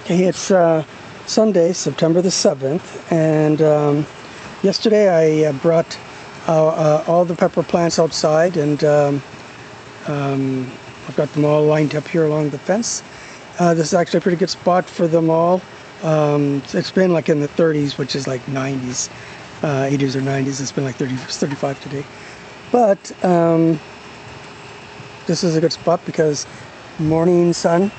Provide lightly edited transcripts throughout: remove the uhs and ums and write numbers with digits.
Okay, it's Sunday, September the 7th, and yesterday I brought all the pepper plants outside, and I've got them all lined up here along the fence. This is actually a pretty good spot for them all. It's been like in the 30s, which is like 90s, 80s or 90s. It's been like 35 today. But this is a good spot because morning sun,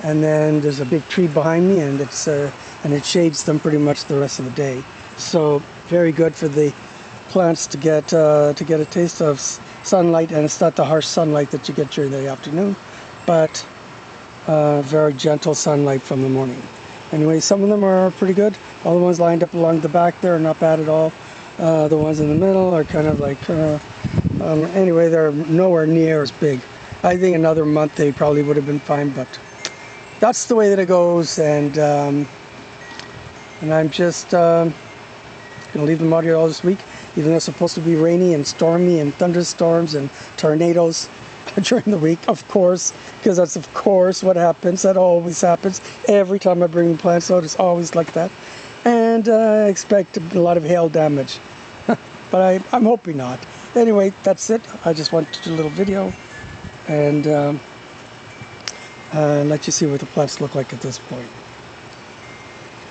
and then there's a big tree behind me, and it shades them pretty much the rest of the day. So very good for the plants to get a taste of sunlight, and it's not the harsh sunlight that you get during the afternoon, but very gentle sunlight from the morning. Anyway, some of them are pretty good. All the ones lined up along the back there are not bad at all. The ones in the middle are kind of like anyway, they're nowhere near as big. I think another month they probably would have been fine, but that's the way that it goes, and I'm just gonna leave them out here all this week, even though it's supposed to be rainy and stormy and thunderstorms and tornadoes during the week, of course, because that's of course what happens. That always happens every time I bring the plants out. It's always like that, and I expect a lot of hail damage, but I'm hoping not. Anyway, that's it. I just wanted to do a little video and let you see what the plants look like at this point.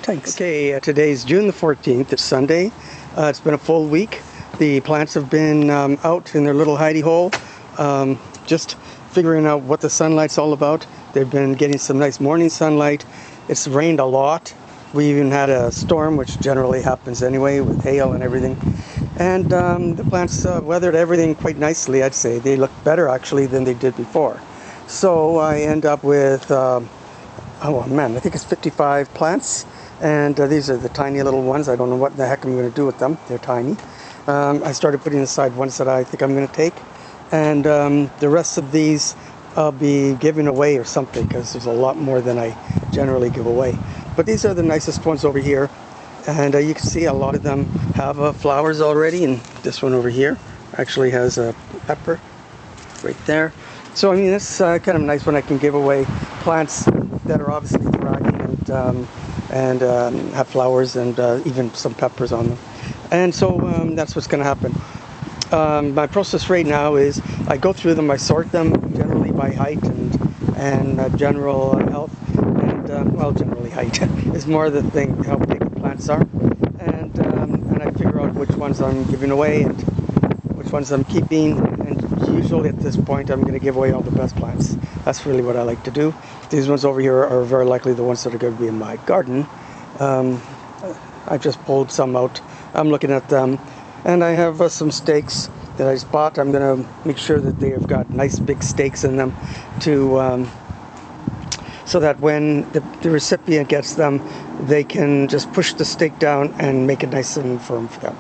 Thanks. Okay, today's June the 14th. It's Sunday. It's been a full week. The plants have been out in their little hidey hole, just figuring out what the sunlight's all about. They've been getting some nice morning sunlight. It's rained a lot. We even had a storm, which generally happens anyway with hail and everything. And the plants weathered everything quite nicely, I'd say. They look better actually than they did before. So I end up with, oh man, I think it's 55 plants. And these are the tiny little ones. I don't know what the heck I'm going to do with them. They're tiny. I started putting aside ones that I think I'm going to take. And the rest of these I'll be giving away or something, because there's a lot more than I generally give away. But these are the nicest ones over here. And you can see a lot of them have flowers already. And this one over here actually has a pepper right there. So I mean, it's kind of nice when I can give away plants that are obviously thriving and have flowers and even some peppers on them. And so that's what's going to happen. My process right now is I go through them, I sort them generally by height and general health, and well, generally height is more the thing, how big the plants are, and I figure out which ones I'm giving away and which ones I'm keeping. And usually at this point I'm going to give away all the best plants. That's really what I like to do. These ones over here are very likely the ones that are going to be in my garden. I just pulled some out. I'm looking at them, and I have some stakes that I just bought. I'm going to make sure that they have got nice big stakes in them to so that when the recipient gets them, they can just push the stake down and make it nice and firm for them.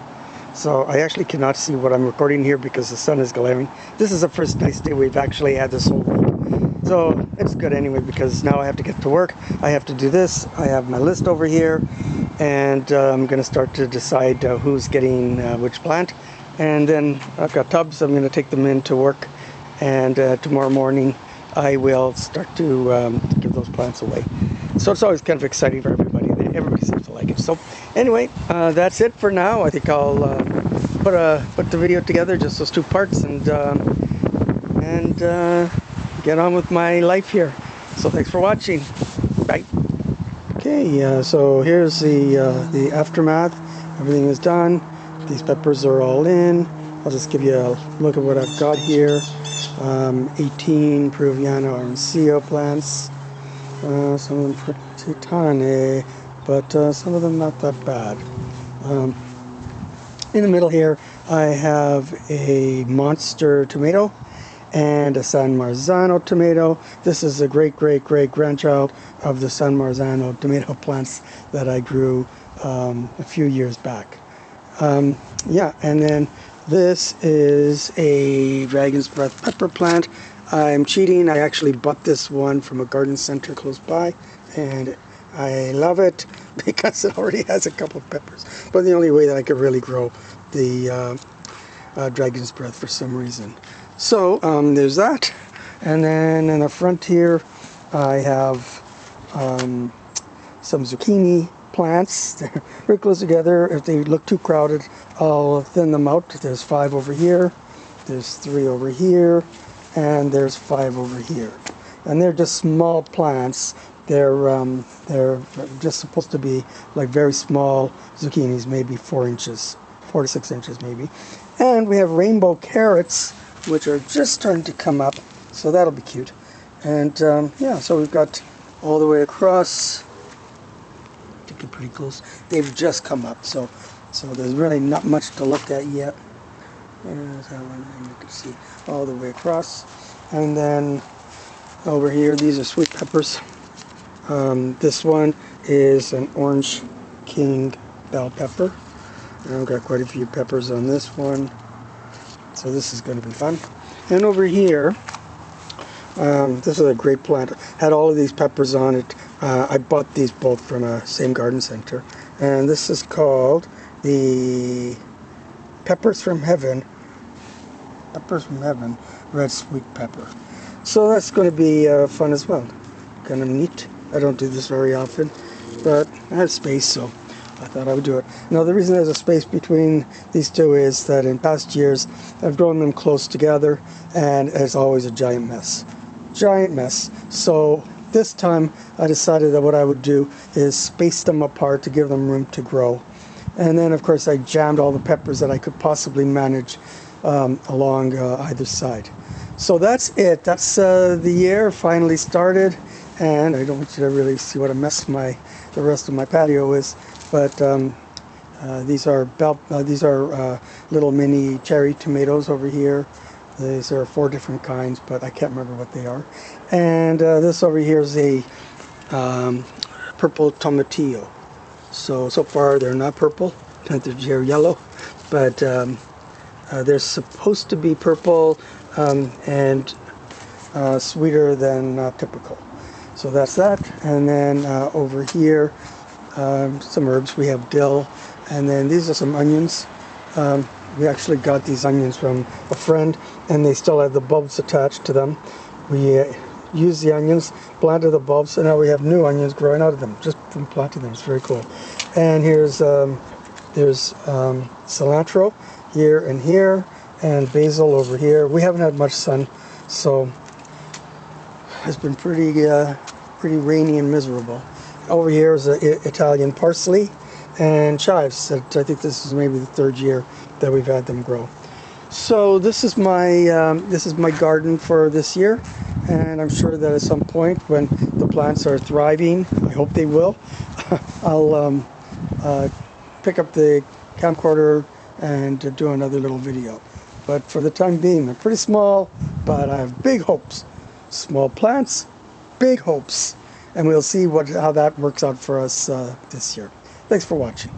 So I actually cannot see what I'm recording here because the sun is glaring. This is the first nice day we've actually had this whole week. So it's good anyway, because now I have to get to work. I have to do this. I have my list over here, and I'm going to start to decide who's getting which plant. And then I've got tubs. I'm going to take them into work, and tomorrow morning I will start to give those plants away. So it's always kind of exciting for everybody. Everybody seems to like it. So anyway, that's it for now. I think I'll put the video together, just those two parts, and get on with my life here. So thanks for watching. Bye. Okay, so here's the aftermath. Everything is done. These peppers are all in. I'll just give you a look at what I've got here. 18 Peruviana Arancillo plants. Some of them pretty tiny, but some of them not that bad. In the middle here, I have a monster tomato and a San Marzano tomato. This is a great grandchild of the San Marzano tomato plants that I grew a few years back. Yeah, and then this is a Dragon's Breath pepper plant. I'm cheating. I actually bought this one from a garden center close by, and I love it because it already has a couple of peppers. But the only way that I could really grow the Dragon's Breath for some reason. So there's that. And then in the front here, I have some zucchini plants. They're very close together. If they look too crowded, I'll thin them out. There's 5 over here, there's 3 over here, and there's 5 over here. And they're just small plants. They're just supposed to be like very small zucchinis, maybe 4 inches, 4 to 6 inches maybe. And we have rainbow carrots, which are just starting to come up, so that'll be cute. And yeah, so we've got all the way across. To get pretty close. They've just come up, so there's really not much to look at yet. There's that one, and you can see all the way across. And then over here, these are sweet peppers. This one is an orange king bell pepper. And I've got quite a few peppers on this one, so this is going to be fun. And over here, this is a great plant. Had all of these peppers on it. I bought these both from a same garden center, and this is called the Peppers from Heaven. Peppers from Heaven, red sweet pepper. So that's going to be fun as well. Kind of neat. I don't do this very often, but I had space, so I thought I would do it. Now, the reason there's a space between these two is that in past years I've grown them close together, and it's always a giant mess. Giant mess. So this time I decided that what I would do is space them apart to give them room to grow. And then, of course, I jammed all the peppers that I could possibly manage along either side. So that's it. That's the year finally started, and I don't want you to really see what a mess the rest of my patio is. But these are little mini cherry tomatoes over here. These are 4 different kinds, but I can't remember what they are. And this over here is a purple tomatillo. So far they're not purple, they're yellow, but they're supposed to be purple and sweeter than typical. So that's that. And then over here, some herbs. We have dill, and then these are some onions. We actually got these onions from a friend, and they still have the bulbs attached to them. We used the onions, planted the bulbs, and now we have new onions growing out of them just from planting them. It's very cool. And here's there's cilantro here and here, and basil over here. We haven't had much sun, so it's been pretty rainy and miserable. Over here is Italian parsley and chives. I think this is maybe the 3rd year that we've had them grow. So this is my garden for this year, and I'm sure that at some point when the plants are thriving, I hope they will, I'll pick up the camcorder and do another little video. But for the time being, they're pretty small, but I have big hopes. Small plants, big hopes. And we'll see how that works out for us this year. Thanks for watching.